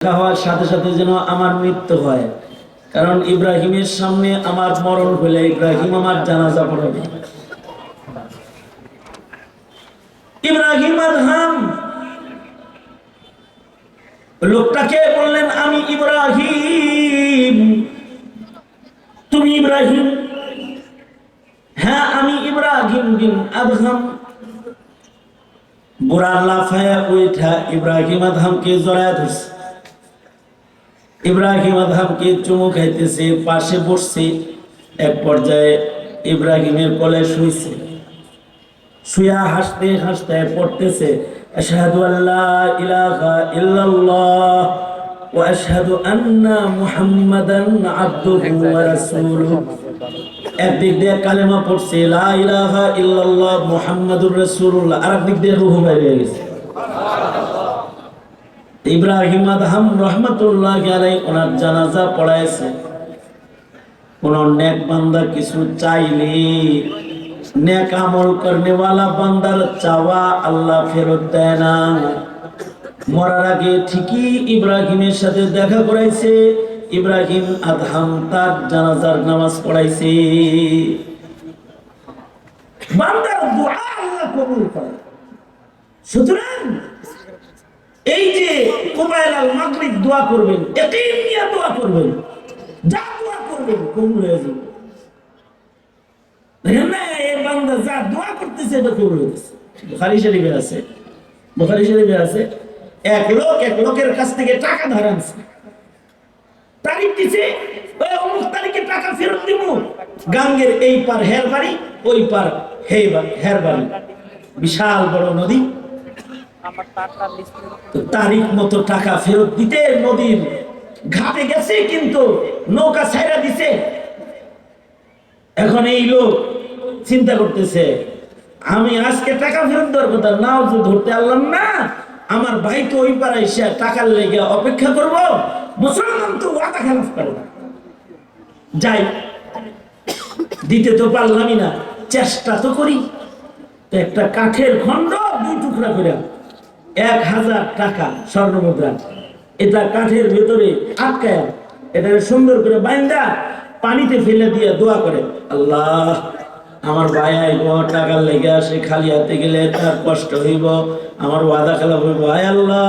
হওয়ার সাথে সাথে যেন আমার মৃত্যু হয়, কারণ ইব্রাহিমের সামনে আমার মরণ হলে ইব্রাহিম আমার জানাজা পড়াবে। ইব্রাহিম আদহাম লোকটাকে বললেন, আমি ইব্রাহিম। তুমি ইব্রাহিম? হ্যাঁ, আমি ইব্রাহিম বিন আদহাম। বুড়া লাফায়া উঠা ইব্রাহিম আদহামকে জড়ায় ধরছে। ইব্রাহিম আদহামকে চুমু খাইতেছে, পাশে বসছে। এক পর্যায়ে ইব্রাহিমের কোলে শুইছে, শুয়া হাসতে হাসতে পড়তেছে, আশহাদু আল্লা ইলাহা ইল্লাল্লাহ ওয়া আশহাদু আন্না মুহাম্মাদান আবদুহু ওয়া রাসূলুহু। একদিক দিয়ে কালেমা পড়ছে, লা ইলাহা ইল্লাল্লাহ মুহাম্মাদুর রাসূলুল্লাহ, আর একদিক দিয়ে রূহ বের হয়ে গেছে। ইব্রাহিম আদহাম রহমাতুল্লাহি আলাইহি ওনার জানাজা পড়াইছে। কোন নেক বান্দা কিছু চাইলে, নেক আমল করনে ওয়ালা বান্দার চাওয়া আল্লাহ ফেরত দেয় না। মরার আগে ঠিকই ইব্রাহিমের সাথে দেখা করাইছে, ইব্রাহিম আদহাম তার জানাজার নামাজ পড়াইছে। বান্দার দোয়া আল্লাহ কবুল করে। সুতরাং এই যে কুবাইল আল মাগরিব দোয়া করবেন, ইয়াকিন নিয়ে দোয়া করবেন, যা দোয়া করবেন কবুল হয়ে যাবে। দেখেন না, এই বান্দা যা দোয়া করতেছে এটা কবুল হইতেছে। বুখারী শরীফে আছে, বুখারী শরীফে আছে, এক লোকের কাছ থেকে টাকা ধার আনছে, তারিখ দিছে, ওই অমুক তারিখে টাকা ফেরত দিব। গাঙ্গের এই পার হের বাড়ি, ওই পার হের বাড়ি, বিশাল বড় নদী। তারিখ মতো টাকা ফেরত দিতে নদীর ঘাটে গেছে, কিন্তু নৌকা ছাইরা দিছে। এখন এই লোক চিন্তা করতেছে, আমি আজকে টাকা ফেরত দেওয়ার কথা নাও যে ধরতে পারলাম না, আমার ভাই তো ওই পাড়ায় এসে টাকার লেগে অপেক্ষা করব, মুসলমান তো ওয়াদা খেলাফ করে না, যাই দিতে তো পারলামই না, চেষ্টা তো করি। একটা কাঠের খন্ড দুই টুকরা করে 1000 টাকা স্বর্ণ মুদ্রা, এটা কাঠের ভেতরে আটকায়, এটা সুন্দর করে বাইন্দা পানিতে ফেলে দিয়ে দোয়া করে, আল্লাহ আমার ভাই আইব, টাকার লেগে আসে, খালি হাতে গেলে তার কষ্ট হইব, আমার ওয়াদা খেলাফ হইব, আয় আল্লাহ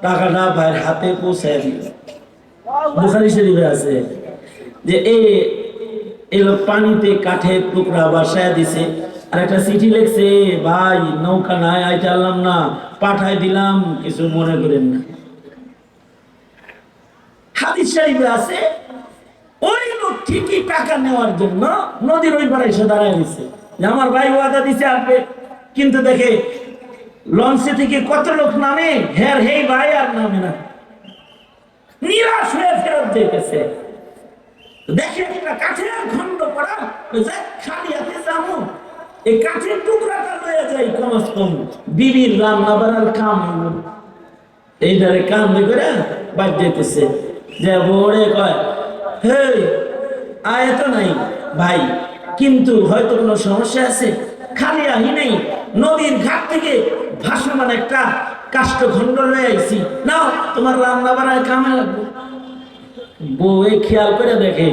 টাকাটা ভাইয়ের হাতে পৌঁছায় দিল। বুখারী শরীফে আছে যে এই লোক পানিতে কাঠের টুকরা বাসায় দিছে, আর একটা চিঠি লিখছে, ভাই নৌকা নাই, আইতে পারলাম না, পাঠাই দিলাম, কিছু মনে করেন না। হাদিস শরীফে আছে, ওই লোক ঠিকই টাকা নেওয়ার জন্য নদীর ওই পাড়ে এসে দাঁড়ায় দিছে, যে আমার ভাই ওয়াদা দিছে আসবে, কিন্তু দেখে লঞ্চে থেকে কত লোক নামে, হেই ভাই আর নামে না, নিরাশ হয়ে ফেরত দিতেছে। দেখে একটা কাঠের খন্ড পড়া, খালি হাতে যাবো, এই কাঠের টুকরাটা লয়ে যাই, কমস কম বিবির রান্না বাড়ার কাম, এইটারে কাম করে বাদ যেতেছে। যে বড়ে কয়, হে আয় তো নাই ভাই, কিন্তু হয়তো কোনো সমস্যা আছে, খালি আহি নেই, নদীর ঘাট থেকে ভাসমান একটা কাষ্ঠখণ্ড লয়ে আইছি, নাও তোমার রান্না বাড়ার কামে লাগবে। বউ খেয়াল করে দেখে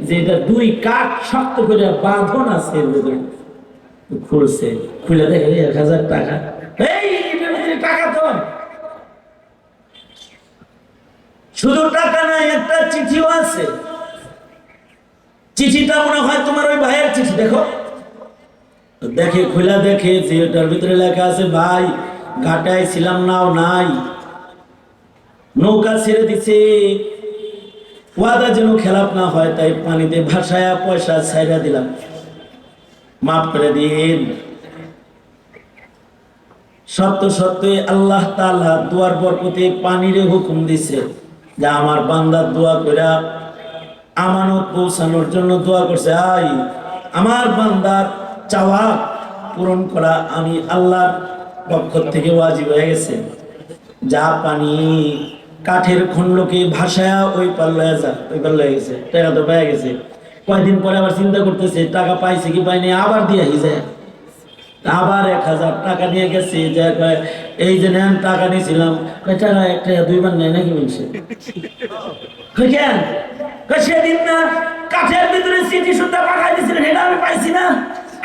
যে এটা 2 কাঠ শক্ত করে বাঁধন আছে, খুলছে, খুলে দেখে 1000 টাকা। এই টাকা তো শুধু টাকা নাই, একটা চিঠিও আছে। চিঠিটা মনে হয় তোমার ওই ভাইয়ের চিঠি। দেখো, দেখে খুলে দেখে যে এটার ভিতরে লেখা আছে, ভাই ঘাটায় ছিলাম, নাও নাই, নৌকা ছেড়ে দিছে, ওয়াদা যেন খেলাপ না হয়, তাই পানিতে ভাসায়া পয়সা ছাইরা দিলাম, মাফ করে দিন। সত্য সত্যই আল্লাহ তাআলা দুয়ার বরকতে পানির হুকুম দিছে, যে আমার বান্দার দোয়া কইরা আমানত পৌঁছানোর জন্য দোয়া করছে, আই আমার বান্দার চাওয়া পূরণ করা আমি আল্লাহর পক্ষ থেকে ওয়াজিব হয়ে গেছে। যা পানি কাঠের খণ্ডকে ভাসায়া ওই পার লয়ে যা, ওই পার লয়ে গেছে, টাকা তো পেয়ে গেছে। কয়েকদিন পরে আবার চিন্তা করতেছে টাকা পাইছে কি পাইনি, আবার দিয়ে যায়, আবার 1000 টাকা নিয়ে গেছি, যে এই যে নেন টাকা নিয়েছিলাম, টাকা একটা দুইবার নেয় নাকি বলছে কেন? সেদিন না কাঠের ভিতরে স্মৃতি সুদ্ধা পাঠাই দিয়েছিলেন, এটা আমি পাইছি না,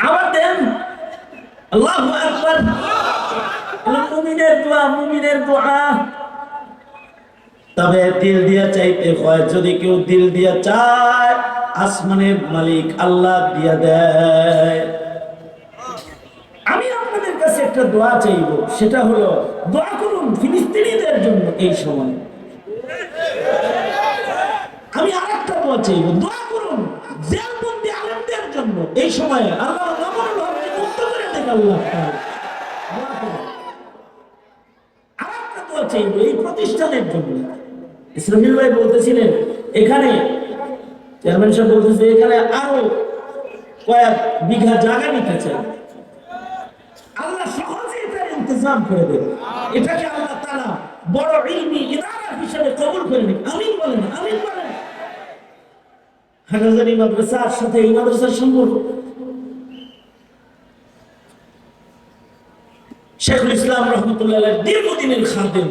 আবার দেন। আল্লাহু আকবার। মুমিনের দোয়া, মুমিনের দোয়া। তবে দিল দিয়া চাইতে হয়, যদি কেউ দিল দিয়া চায় আসমানের মালিক আল্লাহ দিয়া দেয়। আমি আপনাদের কাছে একটা দোয়া চাইব, সেটা হলো দোয়া করুন ফিলিস্তিনিদের জন্য এই সময়। আমি আরেকটা দোয়া চাইব, দোয়া করুন জেলবন্দি আলেমদের জন্য এই সময়ে, আল্লাহ আমানুল হককে মুক্ত করে দেন আল্লাহ। আরেকটা দোয়া চাইব এই প্রতিষ্ঠানের জন্য। ইসরাফিল ভাই বলতেছিলেন এখানে, চেয়ারম্যান সাহেব বলতেছে এখানে আরো কয়েক বিঘা জায়গা নিতে চাই, আল্লাহ সহজে এটার ইন্তজাম করে দেবে, এটাকে আল্লাহ তাআলা বড় ইলমি ইদারা হিসেবে কবুল করে নিন। আমিন বলেন, আমিন বলেন। হাটাজারি মাদ্রাসার সাথে এই মাদ্রাসার সম্পর্ক, শেখুল ইসলাম রহমতুল্লাহ দীর্ঘদিনের খাদেম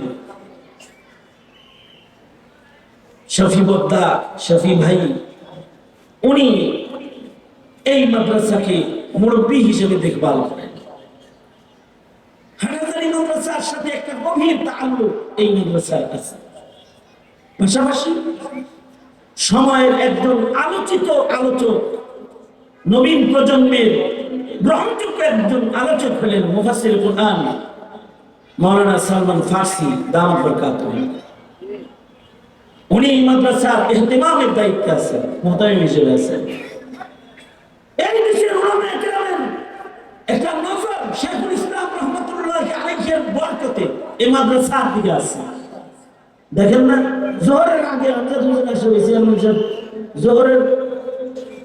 শফি বদ্দা, শফি ভাই, উনি এই মাদ্রাসাকে মুরব্বী হিসেবে দেখভাল করেন। হাটাজারি মাদ্রাসার সাথে একটা গভীর তাআল্লুক এই মাদ্রাসার আছে। পাশাপাশি সময়ের একজন আলোচক, নবীন প্রজন্মের গ্রহণযোগ্য একজন আলোচক হলেন মুফাসসির কুরআন মাওলানা সালমান ফারসি দামাত বরকাতুহু। উনি মাদ্রাসার ইহতিমামের দায়িত্বে আছেন, মুহতামিম হিসেবে আছেন। এই দেশের উলামায়ে কেরামের একটা নজর শেখুল ইসলাম রহমাতুল্লাহি আলাইহির বরকতে এই মাদ্রাসার দিকে আছে। দেখেন না, জোহরের আগে আমরা দুজন এসে গেছি, জোহরের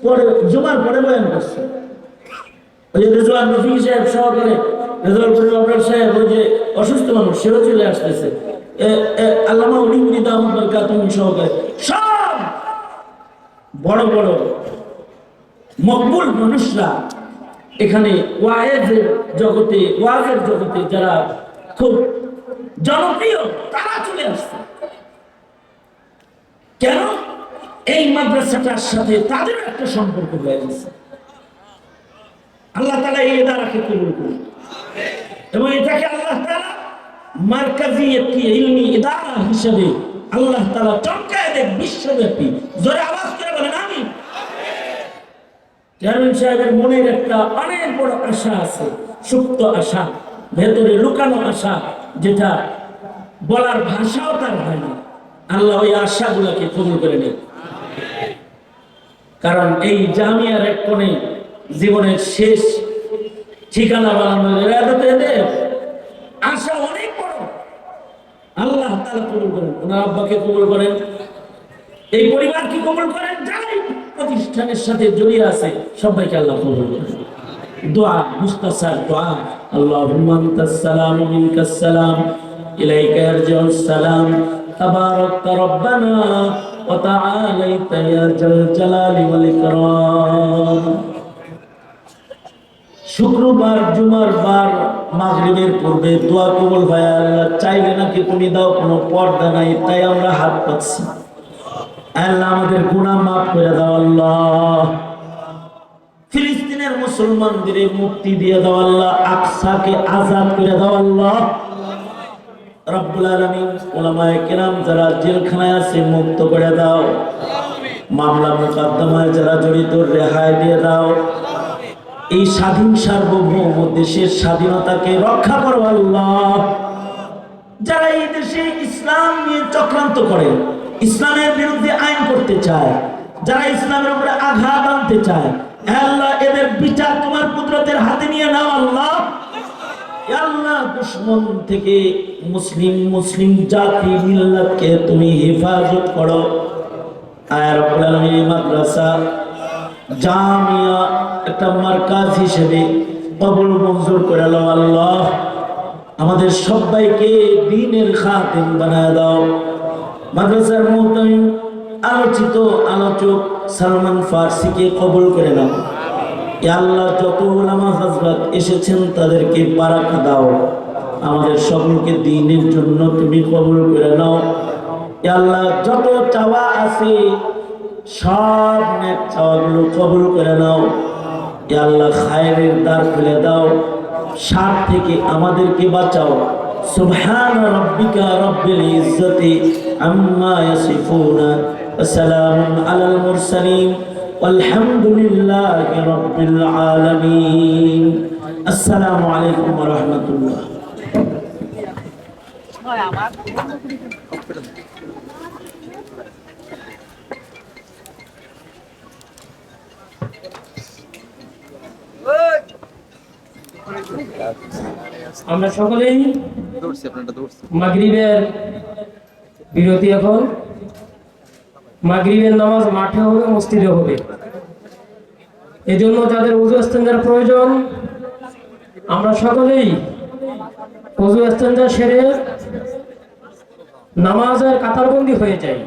পরে জুমার পরে বয়ান করছে। ওই যে রেজওয়ান রফি সাহেব সহকারে রেজওয়ান সাহেব, ওই যে অসুস্থ মানুষ, সেও চলে আসতেছে। আল্লামা উলিমুনি দামাত বরকাতুহু সহকারে সব বড় বড় মকবুল মানুষরা এখানে ওয়াজের জগতে যারা খুব জনপ্রিয়, তারা চলে আসছে। কেন? এই মাদ্রাসাটার সাথে তাদের একটা সম্পর্ক হয়ে গেছে। আল্লাহ তাআলা এই ইদারাকে কবুল করুন এবং এটাকে আল্লাহ তাআলা মারকাজি একটি ইলমি ইদারা হিসেবে আল্লাহ তাআলা চমকায় দেন বিশ্বব্যাপী। জোরে আওয়াজ করে বলেন আমিন। চেয়ারম্যান সাহেবের মনের একটা অনেক বড় আশা আছে, সুপ্ত আশা, ভেতরে লুকানো আশা, যেটা বলার ভাষাও তার হয় না। আল্লাহ ওই আশাগুলোকে কবুল করে নেন। কারণ এই জামিয়ার এক কোণে জীবনের শেষ ঠিকানা বানানোর আশা অনেক বড়। আল্লাহ তাআলা কবুল করেন, ওনার আব্বাকে কবুল করেন, এই পরিবারকে কবুল করেন, যারাই প্রতিষ্ঠানের সাথে জড়িয়ে আছে সবাইকে আল্লাহ কবুল করেন। দোয়া, মুখতাসার দোয়া। আল্লাহুম্মা আনতাস সালাম ওয়া মিনকাস সালাম, ইলাইকা ইয়ারজিউস সালাম, তাবারাকতা রব্বানা ওয়া তাআলাইতা ইয়া জাল জালালি ওয়াল ইকরাম। শুক্রবার জুমার বার মাগরিবের পূর্বে দোয়া কবুল হয়। আল্লাহ চাইলে নাকি তুমি দাও, কোনো পর্দা নাই, তাই আমরা হাত পাচ্ছি। আল্লাহ আমাদের গুনাহ মাফ করে দাও। আল্লাহ ফিলিস্তিনের মুসলমানদের মুক্তি দিয়ে দাও। আল্লাহ আকসাকে আজাদ করে দাও। আল্লাহ রব্বুল আলামিন উলামায়ে কেরাম যারা জেলখানায় আছে মুক্ত করে দাও। মামলা মোকদ্দমায় যারা জড়িত রেহাই দিয়ে দাও। এই স্বাধীন সার্বভৌম দেশের স্বাধীনতাকে রক্ষা করো আল্লাহ। যারা এই দেশে ইসলাম নিয়ে চক্রান্ত করে, ইসলামের বিরুদ্ধে আইন করতে চায়, যারা ইসলামের উপরে আঘাত আনতে চায়, আল্লাহ এদের বিচার তোমার কুদরতের হাতে নিয়ে নাও আল্লাহ। আল্লাহ দুশমন থেকে মুসলিম জাতি মিল্লাতকে তুমি হেফাজত করো। আর রব্বুল আলামিন মাদ্রাসা জামিয়া একটা মার্কাজ হিসেবে কবুল মঞ্জুর করে নাও আল্লাহ। আমাদের সবাইকে দ্বীনের খাদেম বানায় দাও। মাদ্রাসার মুহতামিম আলোচক সালমান ফারসিকে কবুল করে নাও। ইয়া আল্লাহ যত উলামা হযরত এসেছেন তাদেরকে বারাকা দাও, আমাদের সকলকে দ্বীনের জন্য তুমি কবুল করে নাও। ইয়া আল্লাহ যত চাওয়া আছে সব নেক চাওয়াগুলো কবুল করে নাও। ইয়া আল্লাহ খায়রের দ্বার খুলে দাও, শার থেকে আমাদেরকে বাঁচাও। সুবহান রাব্বিকা রাব্বিল ইজ্জাতি আম্মা ইয়াসিফুনা ওয়া সালামুন আলাল মুরসালিন আলহামদুলিল্লাহি রাব্বিল আলামিন। আসসালামু আলাইকুম ওয়া রাহমাতুল্লাহ। আমরা সকলেই মাগরিবের বিরতি, এখন মাগরিবের নামাজ মাঠে হবে, মসজিদে হবে। এজন্য যাদের ওযু ইস্তেঞ্জার প্রয়োজন আমরা সকলেই ওযু ইস্তেঞ্জা সেরে নামাজের কাতারবন্দি হয়ে যাই।